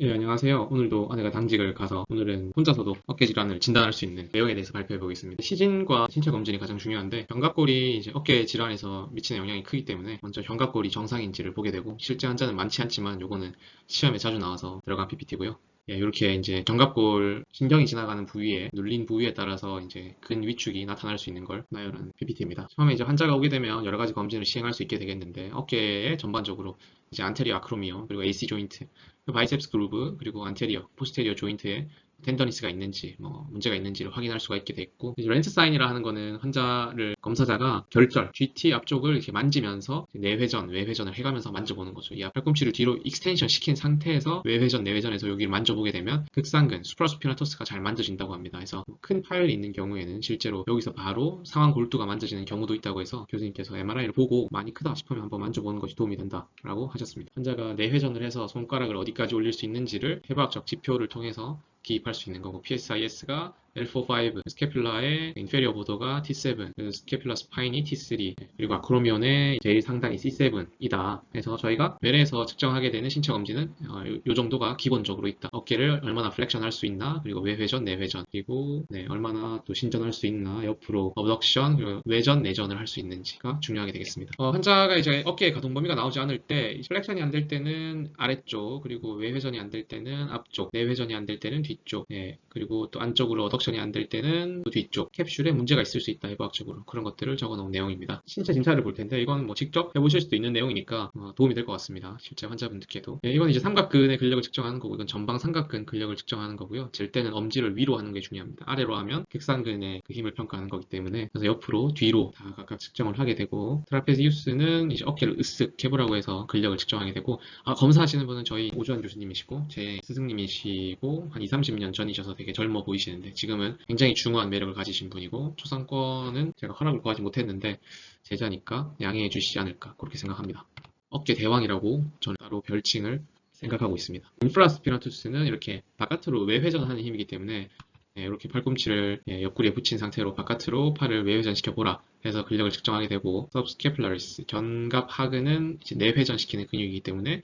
예, 안녕하세요. 오늘도 아내가 당직을 가서 오늘은 혼자서도 어깨 질환을 진단할 수 있는 내용에 대해서 발표해 보겠습니다. 시진과 신체 검진이 가장 중요한데 견갑골이 이제 어깨 질환에서 미치는 영향이 크기 때문에 먼저 견갑골이 정상인지를 보게 되고 실제 환자는 많지 않지만 요거는 시험에 자주 나와서 들어간 PPT고요. 예, 이렇게 이제 견갑골 신경이 지나가는 부위에 눌린 부위에 따라서 이제 근 위축이 나타날 수 있는 걸 나열한 PPT입니다. 처음에 이제 환자가 오게 되면 여러 가지 검진을 시행할 수 있게 되겠는데 어깨에 전반적으로 이제 안테리어 아크로미엄 그리고 AC 조인트 바이셉스 그루브 그리고 안테리어, 포스테리어 조인트에 텐더니스가 있는지 문제가 있는지를 확인할 수가 있게 됐고 렌트 사인이라 하는 거는 환자를 검사자가 결절, GT 앞쪽을 이렇게 만지면서 내회전, 외회전을 해가면서 만져보는 거죠. 이 팔꿈치를 뒤로 익스텐션 시킨 상태에서 외회전, 내회전에서 여기를 만져보게 되면 극상근, 수프라스피나토스가 잘 만져진다고 합니다. 그래서 큰 파열이 있는 경우에는 실제로 여기서 바로 상완 골두가 만져지는 경우도 있다고 해서 교수님께서 MRI를 보고 많이 크다 싶으면 한번 만져보는 것이 도움이 된다라고 하셨습니다. 환자가 내회전을 해서 손가락을 어디까지 올릴 수 있는지를 해부학적 지표를 통해서 기입할 수 있는 거고 PSIS가 L4-5, 스캐뷸라의 인페리어 보더가 T7, 스캐뷸라 스파인이 T3, 그리고 아크로미온의 제일 상단이 C7이다. 그래서 저희가 뇌에서 측정하게 되는 신체 검진은 요 정도가 기본적으로 있다. 어깨를 얼마나 플렉션 할 수 있나, 그리고 외회전, 내회전, 그리고 얼마나 또 신전할 수 있나, 옆으로 어덕션, 그리고 외전, 내전을 할 수 있는지가 중요하게 되겠습니다. 환자가 이제 어깨에 가동 범위가 나오지 않을 때 플렉션이 안 될 때는 아래쪽, 그리고 외회전이 안 될 때는 앞쪽, 내회전이 안 될 때는 뒤쪽, 그리고 또 안쪽으로 어덕션이 안 될 때는 또 뒤쪽 캡슐에 문제가 있을 수 있다 해부학적으로 그런 것들을 적어놓은 내용입니다. 신체 진찰을 볼 텐데 이건 뭐 직접 해보실 수도 있는 내용이니까 도움이 될 것 같습니다. 실제 환자분들께도. 이건 이제 삼각근의 근력을 측정하는 거고 이건 전방 삼각근 근력을 측정하는 거고요. 잴 때는 엄지를 위로 하는 게 중요합니다. 아래로 하면 객상근의 그 힘을 평가하는 거기 때문에 그래서 옆으로 뒤로 다 각각 측정을 하게 되고 트라페지우스는 이제 어깨를 으쓱 해보라고 해서 근력을 측정하게 되고 검사하시는 분은 저희 오주환 교수님이시고 제 스승님이시고 한 2, 30년 전이셔서 되게 젊어 보이시는데 지금은 굉장히 중후한 매력을 가지신 분이고 초상권은 제가 허락을 구하지 못했는데 제자니까 양해해 주시지 않을까 그렇게 생각합니다. 어깨 대왕이라고 저는 따로 별칭을 생각하고 있습니다. 인플라스피나투스는 이렇게 바깥으로 외회전하는 힘이기 때문에 이렇게 팔꿈치를 옆구리에 붙인 상태로 바깥으로 팔을 외회전시켜 보라 해서 근력을 측정하게 되고 subscapularis 견갑 하근은 이제 내회전시키는 근육이기 때문에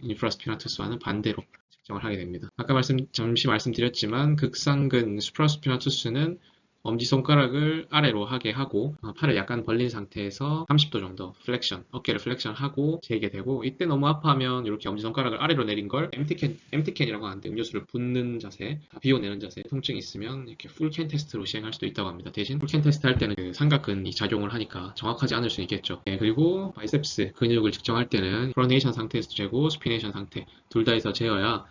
인프라스피나투스와는 반대로 측정을 하게 됩니다. 아까 잠시 말씀드렸지만 극상근 수프라스피나투스는 엄지손가락을 아래로 하게 하고 팔을 약간 벌린 상태에서 30도 정도 플렉션, 어깨를 플렉션하고 재게 되고 이때 너무 아파하면 이렇게 엄지손가락을 아래로 내린 걸 엠티캔이라고 하는데 음료수를 붓는 자세, 다 비워내는 자세 통증이 있으면 이렇게 풀캔 테스트로 시행할 수도 있다고 합니다. 대신 풀캔 테스트 할 때는 그 삼각근이 작용을 하니까 정확하지 않을 수 있겠죠. 그리고 바이셉스 근육을 측정할 때는 프로네이션 상태에서 재고 스피네이션 상태 둘 다에서 재어야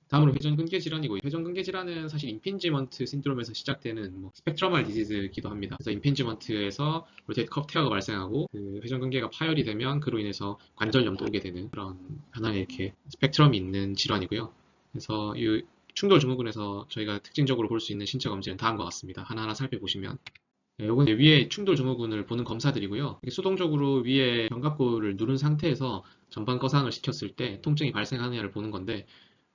다음으로 회전근개 질환이고 회전근개 질환은 사실 임핀지먼트 신드롬에서 시작되는 스펙트러멀 디지즈이기도 합니다. 그래서 임핀지먼트에서 로테이트 컵 테어가 발생하고 그 회전근개가 파열이 되면 그로 인해서 관절염도 오게 되는 그런 하나의 이렇게 스펙트럼이 있는 질환이고요. 그래서 이 충돌 증후군에서 저희가 특징적으로 볼 수 있는 신체 검진은 다음과 같습니다. 하나하나 살펴보시면 요건 위에 충돌 증후군을 보는 검사들이고요. 수동적으로 위에 견갑골을 누른 상태에서 전방 거상을 시켰을 때 통증이 발생하느냐를 보는 건데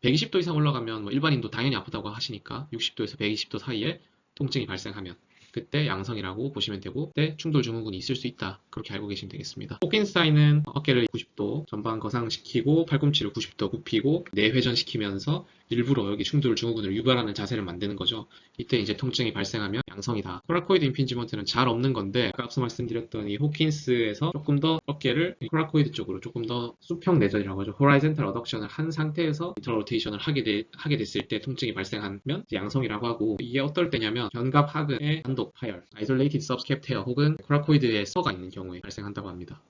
120도 이상 올라가면 일반인도 당연히 아프다고 하시니까 60도에서 120도 사이에 통증이 발생하면 그때 양성이라고 보시면 되고 그때 충돌 증후군이 있을 수 있다 그렇게 알고 계시면 되겠습니다. 호킨스타인은 어깨를 90도 전방 거상시키고 팔꿈치를 90도 굽히고 내회전시키면서 일부러 여기 충돌 증후군을 유발하는 자세를 만드는 거죠. 이때 이제 통증이 발생하면 양성이다. 코라코이드 임핀지먼트는 잘 없는 건데 아까 앞서 말씀드렸던 이 호킨스에서 조금 더 어깨를 코라코이드 쪽으로 조금 더 수평 내전이라고 하죠. 호라이젠탈 어덕션을 한 상태에서 인터널 로테이션을 하게 됐을 때 통증이 발생하면 양성이라고 하고 이게 어떨 때냐면 견갑 하근의 단독 파열, isolated subscap tear 혹은 코라코이드에 서가 있는 경우에 발생한다고 합니다.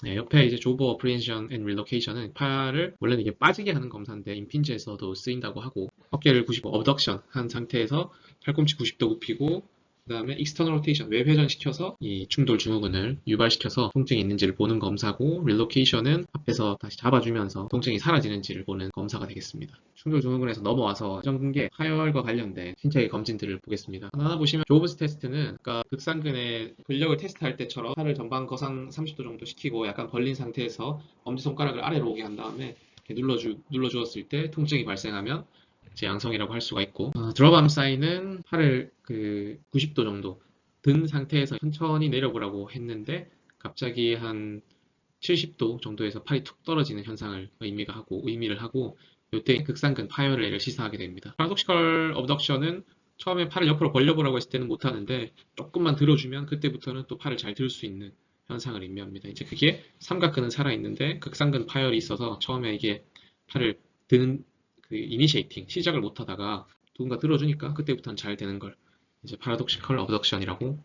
옆에 이제 조버 어프리hension and relocation은 팔을 원래는 이게 빠지게 하는 검사인데 임핀지에서도 쓰인다고 하고 어깨를 90도 어덕션 한 상태에서 팔꿈치 90도 굽히고 그 다음에 익스터널 로테이션 외회전 시켜서 이 충돌 증후군을 유발시켜서 통증이 있는지를 보는 검사고 릴로케이션은 앞에서 다시 잡아주면서 통증이 사라지는지를 보는 검사가 되겠습니다. 충돌 증후군에서 넘어와서 회전근개 파열과 관련된 신체 검진들을 보겠습니다. 하나 보시면 조브스 테스트는 아까 극상근의 근력을 테스트할 때처럼 팔을 전방 거상 30도 정도 시키고 약간 벌린 상태에서 엄지손가락을 아래로 오게 한 다음에 눌러주었을 때 통증이 발생하면 제 양성이라고 할 수가 있고 드롭암 사인은 팔을 그 90도 정도 든 상태에서 천천히 내려보라고 했는데 갑자기 한 70도 정도에서 팔이 툭 떨어지는 현상을 의미를 하고 이때 극상근 파열을 시사하게 됩니다. 파라독시컬 어브덕션은 처음에 팔을 옆으로 벌려보라고 했을 때는 못하는데 조금만 들어주면 그때부터는 또 팔을 잘 들 수 있는 현상을 의미합니다. 이제 그게 삼각근은 살아있는데 극상근 파열이 있어서 처음에 이게 팔을 드는 그 이니시에이팅 시작을 못하다가 누군가 들어주니까 그때부터는 잘 되는 걸 이제 파라독시컬 어브덕션이라고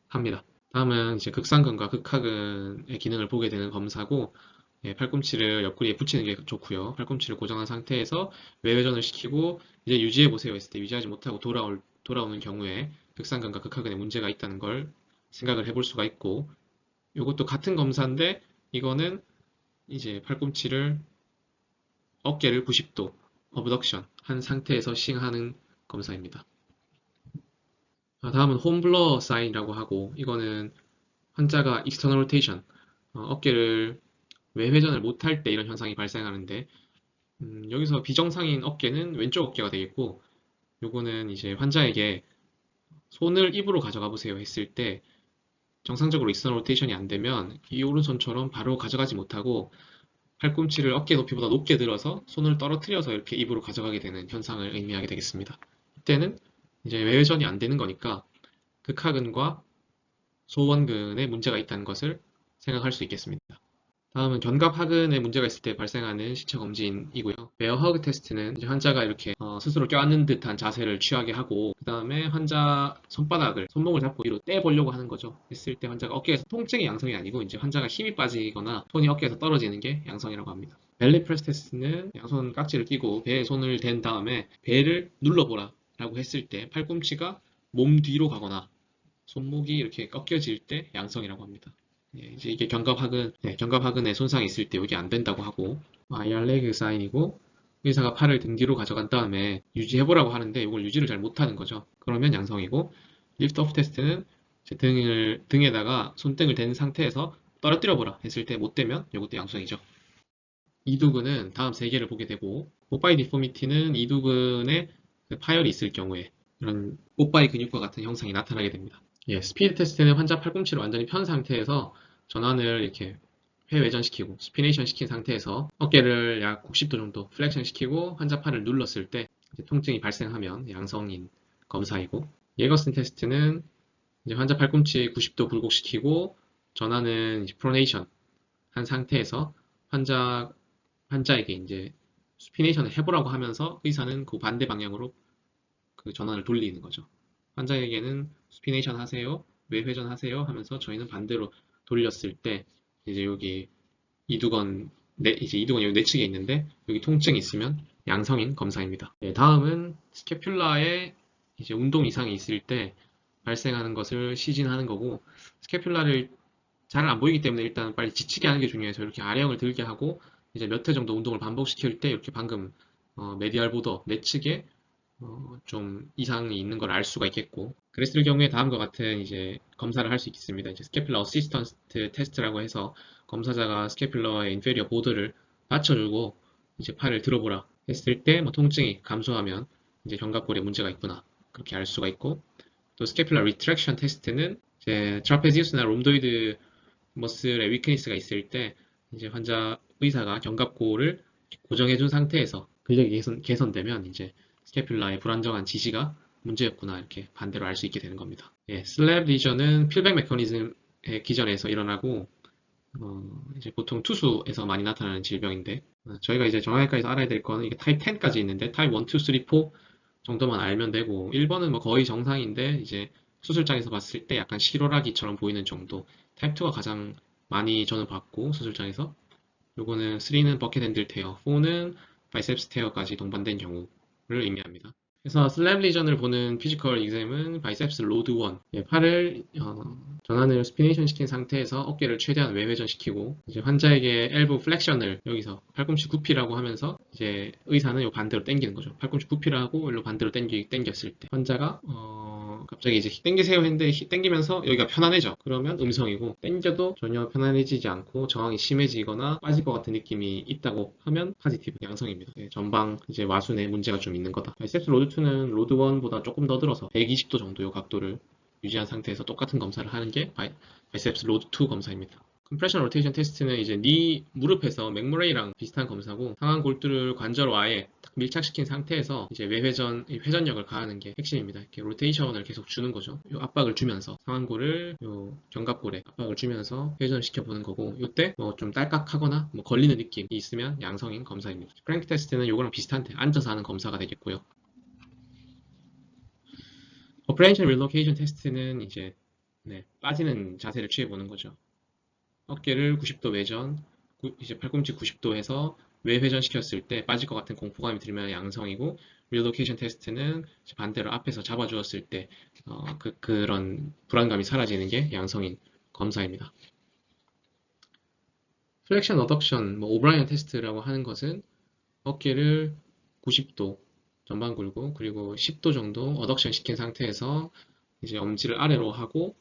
합니다. 다음은 이제 극상근과 극하근의 기능을 보게 되는 검사고 예, 팔꿈치를 옆구리에 붙이는 게 좋고요. 팔꿈치를 고정한 상태에서 외회전을 시키고 이제 유지해 보세요 했을 때 유지하지 못하고 돌아오는 경우에 극상근과 극하근에 문제가 있다는 걸 생각을 해볼 수가 있고 이것도 같은 검사인데 이거는 이제 팔꿈치를 어깨를 90도 어브덕션 한 상태에서 시행하는 검사입니다. 다음은 홈블러 사인이라고 하고 이거는 환자가 익스터널 로테이션 어깨를 외회전을 못할 때 이런 현상이 발생하는데 여기서 비정상인 어깨는 왼쪽 어깨가 되겠고 요거는 이제 환자에게 손을 입으로 가져가 보세요 했을 때 정상적으로 익스터널 로테이션이 안 되면 이 오른손처럼 바로 가져가지 못하고 팔꿈치를 어깨 높이보다 높게 들어서 손을 떨어뜨려서 이렇게 입으로 가져가게 되는 현상을 의미하게 되겠습니다. 이때는 이제 외회전이 안 되는 거니까 극하근과 소원근에 문제가 있다는 것을 생각할 수 있겠습니다. 다음은 견갑하근에 문제가 있을 때 발생하는 시차 검진이고요. 베어 허그 테스트는 이제 환자가 이렇게 스스로 껴안는 듯한 자세를 취하게 하고 그 다음에 환자 손목을 잡고 위로 떼보려고 하는 거죠. 했을 때 환자가 어깨에서 통증이 양성이 아니고 이제 환자가 힘이 빠지거나 손이 어깨에서 떨어지는 게 양성이라고 합니다. 벨리 프레스 테스트는 양손 깍지를 끼고 배에 손을 댄 다음에 배를 눌러보라 라고 했을 때 팔꿈치가 몸 뒤로 가거나 손목이 이렇게 꺾여질 때 양성이라고 합니다. 예, 이제 이게 견갑하근에 손상이 있을 때 이게 안 된다고 하고 IR 레그 사인이고 의사가 팔을 등 뒤로 가져간 다음에 유지해보라고 하는데 이걸 유지를 잘 못하는 거죠. 그러면 양성이고 리프트 오프 테스트는 등에다가 손등을 댄 상태에서 떨어뜨려보라 했을 때 못 되면 이것도 양성이죠. 이두근은 다음 세 개를 보게 되고 뽀빠이 디포미티는 이두근에 파열이 있을 경우에 이런 뽀빠이 근육과 같은 형상이 나타나게 됩니다. 예, 스피드 테스트는 환자 팔꿈치를 완전히 편 상태에서 전환을 이렇게 회외전시키고 스피네이션 시킨 상태에서 어깨를 약 90도 정도 플렉션 시키고 환자 팔을 눌렀을 때 통증이 발생하면 양성인 검사이고 예거슨 테스트는 이제 환자 팔꿈치 90도 굴곡시키고 전환은 프로네이션 한 상태에서 환자에게 이제 스피네이션을 해보라고 하면서 의사는 그 반대 방향으로 그 전환을 돌리는 거죠. 환자에게는 스피네이션 하세요, 외회전 하세요 하면서 저희는 반대로 돌렸을 때 이제 여기 이두건 여기 내측에 있는데 여기 통증이 있으면 양성인 검사입니다. 네, 다음은 스캐퓰라에 이제 운동 이상이 있을 때 발생하는 것을 시진하는 거고 스캐퓰라를 잘 안 보이기 때문에 일단 빨리 지치게 하는 게 중요해서 이렇게 아래형을 들게 하고 이제 몇 회 정도 운동을 반복시킬 때 이렇게 방금 메디알 보더 내측에 좀 이상이 있는 걸 알 수가 있겠고 그랬을 경우에 다음과 같은 이제 검사를 할 수 있습니다. 이제 스캐퓰러 어시스턴트 테스트라고 해서 검사자가 스캐퓰러의 인페리어 보드를 받쳐주고 이제 팔을 들어보라 했을 때 뭐 통증이 감소하면 이제 견갑골에 문제가 있구나 그렇게 알 수가 있고 또 스캐퓰러 리트랙션 테스트는 이제 트라페지우스나 롬도이드 머슬의 위크니스가 있을 때 이제 환자 의사가 견갑골을 고정해준 상태에서 근력이 개선되면 이제 스캐퓰라의 불안정한 지시가 문제였구나 이렇게 반대로 알 수 있게 되는 겁니다. 예, 슬랩 리전은 필백 메커니즘의 기전에서 일어나고 이제 보통 투수에서 많이 나타나는 질병인데 저희가 이제 정형외과에서 알아야 될 거는 이게 타입 10까지 있는데 타입 1, 2, 3, 4 정도만 알면 되고 1번은 뭐 거의 정상인데 이제 수술장에서 봤을 때 약간 실오라기처럼 보이는 정도 타입 2가 가장 많이 저는 봤고 수술장에서 요거는 3는 버켓 핸들 테어 4는 바이셉스 테어까지 동반된 경우를 의미합니다. 그래서 슬랩 리전을 보는 피지컬 exam은 바이셉스 로드 1 팔을 전환을 스피네이션 시킨 상태에서 어깨를 최대한 외회전 시키고 이제 환자에게 엘보 플렉션을 여기서 팔꿈치 굽히라고 하면서 이제 의사는 요 반대로 당기는 거죠. 팔꿈치 굽히라고 일로 반대로 당겼을 때 환자가 갑자기 이제 당기세요 했는데 당기면서 여기가 편안해져. 그러면 음성이고 당겨도 전혀 편안해지지 않고 저항이 심해지거나 빠질 것 같은 느낌이 있다고 하면 포지티브 양성입니다. 네, 전방 이제 와순에 문제가 좀 있는 거다. 바이셉스 로드 2는 로드 1보다 조금 더 들어서 120도 정도의 각도를 유지한 상태에서 똑같은 검사를 하는 게 바이셉스 로드 2 검사입니다. 컴프레션 로테이션 테스트는 이제 네 무릎에서 맥모레이랑 비슷한 검사고 상완 골두를 관절 와에 딱 밀착시킨 상태에서 이제 외회전, 회전력을 가하는 게 핵심입니다. 이렇게 로테이션을 계속 주는 거죠. 요 압박을 주면서 상완골을 요 견갑골에 압박을 주면서 회전시켜 보는 거고 요때 뭐 좀 딸깍하거나 뭐 걸리는 느낌이 있으면 양성인 검사입니다. 크랭크 테스트는 요거랑 비슷한데 앉아서 하는 검사가 되겠고요. 오퍼레이션 릴로케이션 테스트는 이제 빠지는 자세를 취해 보는 거죠. 어깨를 90도 외전, 이제 팔꿈치 90도에서 외회전 시켰을 때 빠질 것 같은 공포감이 들면 양성이고, 릴로케이션 테스트는 반대로 앞에서 잡아주었을 때 그런 불안감이 사라지는 게 양성인 검사입니다. 플렉션 어덕션, 뭐 오브라이언 테스트라고 하는 것은 어깨를 90도 전방 굴고 그리고 10도 정도 어덕션 시킨 상태에서 이제 엄지를 아래로 하고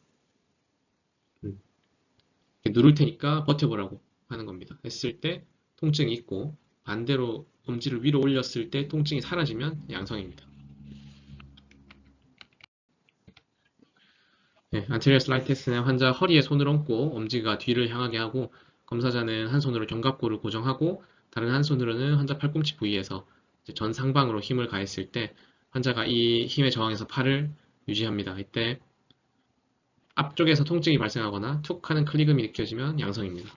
누를 테니까 버텨보라고 하는 겁니다. 했을 때 통증이 있고 반대로 엄지를 위로 올렸을 때 통증이 사라지면 양성입니다. 안테리어 슬라이드 테스트는 환자 허리에 손을 얹고 엄지가 뒤를 향하게 하고 검사자는 한 손으로 견갑골을 고정하고 다른 한 손으로는 환자 팔꿈치 부위에서 전 상방으로 힘을 가했을 때 환자가 이 힘의 저항에서 팔을 유지합니다. 이때 앞쪽에서 통증이 발생하거나 툭 하는 클리금이 느껴지면 양성입니다.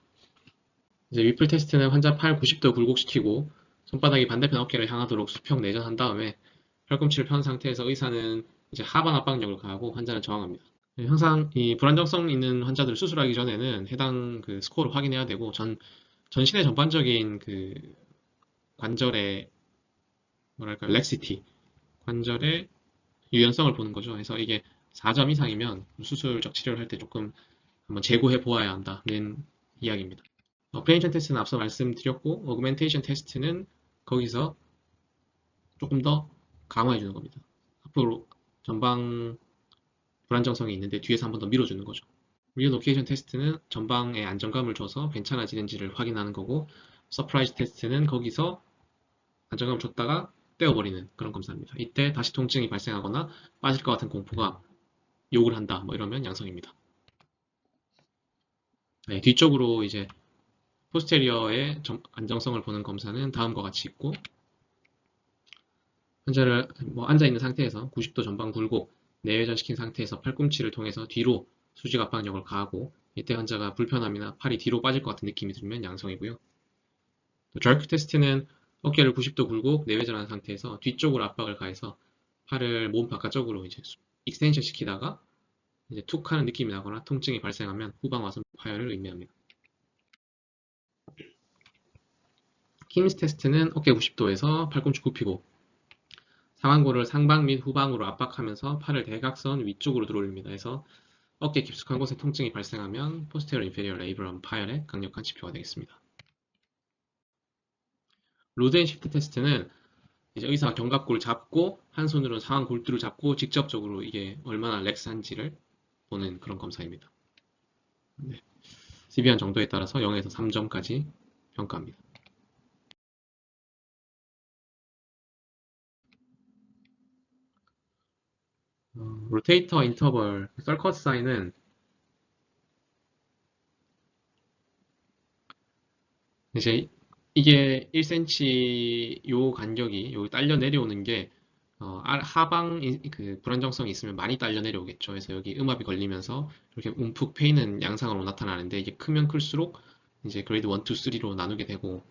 이제 위플 테스트는 환자 팔 90도 굴곡시키고 손바닥이 반대편 어깨를 향하도록 수평 내전한 다음에 팔꿈치를 편 상태에서 의사는 이제 하반 압박력을 가하고 환자는 저항합니다. 항상 이 불안정성 있는 환자들을 수술하기 전에는 해당 그 스코어를 확인해야 되고 전신의 전반적인 그 관절의 뭐랄까 렉시티 관절의 유연성을 보는 거죠. 그래서 이게 4점 이상이면 수술적 치료를 할 때 조금 한번 재고해 보아야 한다는 이야기입니다. 어프레이션 테스트는 앞서 말씀드렸고 어그멘테이션 테스트는 거기서 조금 더 강화해 주는 겁니다. 앞으로 전방 불안정성이 있는데 뒤에서 한 번 더 밀어주는 거죠. 리로케이션 테스트는 전방에 안정감을 줘서 괜찮아지는지를 확인하는 거고 서프라이즈 테스트는 거기서 안정감을 줬다가 떼어버리는 그런 검사입니다. 이때 다시 통증이 발생하거나 빠질 것 같은 공포가 욕을 한다 뭐 이러면 양성입니다. 뒤쪽으로 이제 포스테리어의 안정성을 보는 검사는 다음과 같이 있고 환자를 뭐 앉아있는 상태에서 90도 전방 굴곡 내회전시킨 상태에서 팔꿈치를 통해서 뒤로 수직 압박력을 가하고 이때 환자가 불편함이나 팔이 뒤로 빠질 것 같은 느낌이 들면 양성이고요. 절크 테스트는 어깨를 90도 굴곡 내회전한 상태에서 뒤쪽으로 압박을 가해서 팔을 몸 바깥쪽으로 이제 익스텐션 시키다가 이제 툭 하는 느낌이 나거나 통증이 발생하면 후방 와선 파열을 의미합니다. 킴스 테스트는 어깨 90도에서 팔꿈치 굽히고 상완골을 상방 및 후방으로 압박하면서 팔을 대각선 위쪽으로 들어올립니다. 그래서 어깨 깊숙한 곳에 통증이 발생하면 posterior inferior labrum 파열의 강력한 지표가 되겠습니다. 로드 앤 시프트 테스트는 이제 의사가 견갑골을 잡고 한 손으로는 상완 골두를 잡고 직접적으로 이게 얼마나 렉스한지를 보는 그런 검사입니다. 시비한 정도에 따라서 0에서 3점까지 평가합니다. 로테이터 인터벌 썰커스 사인은 이제 이게 1cm 요 간격이 요 딸려 내려오는 게 하방 그 불안정성이 있으면 많이 딸려 내려오겠죠. 그래서 여기 음압이 걸리면서 이렇게 움푹 패이는 양상으로 나타나는데 이게 크면 클수록 이제 그레이드 1, 2, 3로 나누게 되고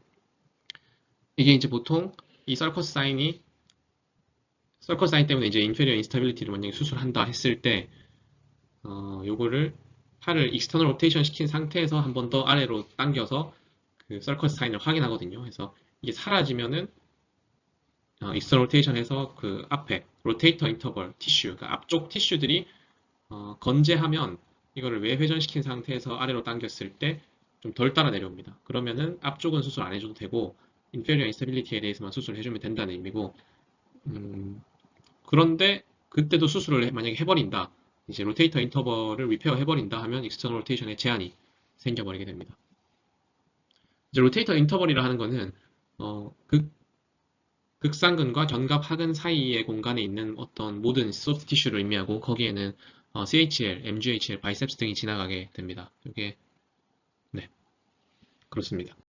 이게 이제 보통 이 썰커스 사인 때문에 이제 인페리어 인스타빌리티를 만약에 수술한다 했을 때 요거를 팔을 익스터널 로테이션 시킨 상태에서 한 번 더 아래로 당겨서 그 서커스 사인을 확인하거든요. 그래서 이게 사라지면은 익스터널 로테이션에서 그 앞에 로테이터 인터벌 티슈, 그러니까 앞쪽 티슈들이 건재하면 이거를 외회전시킨 상태에서 아래로 당겼을 때 좀 덜 따라 내려옵니다. 그러면은 앞쪽은 수술 안 해줘도 되고 인페리어 인스타빌리티에 대해서만 수술해주면 된다는 의미고 그런데 그때도 수술을 만약에 해버린다. 이제 로테이터 인터벌을 리페어 해버린다 하면 익스터널 로테이션에 제한이 생겨버리게 됩니다. 이제 로테이터 인터벌이라 하는 거는 극상근과 견갑 하근 사이의 공간에 있는 어떤 모든 소프트 티슈를 의미하고 거기에는 CHL, MGHL, 바이셉스 등이 지나가게 됩니다. 이게 네, 그렇습니다.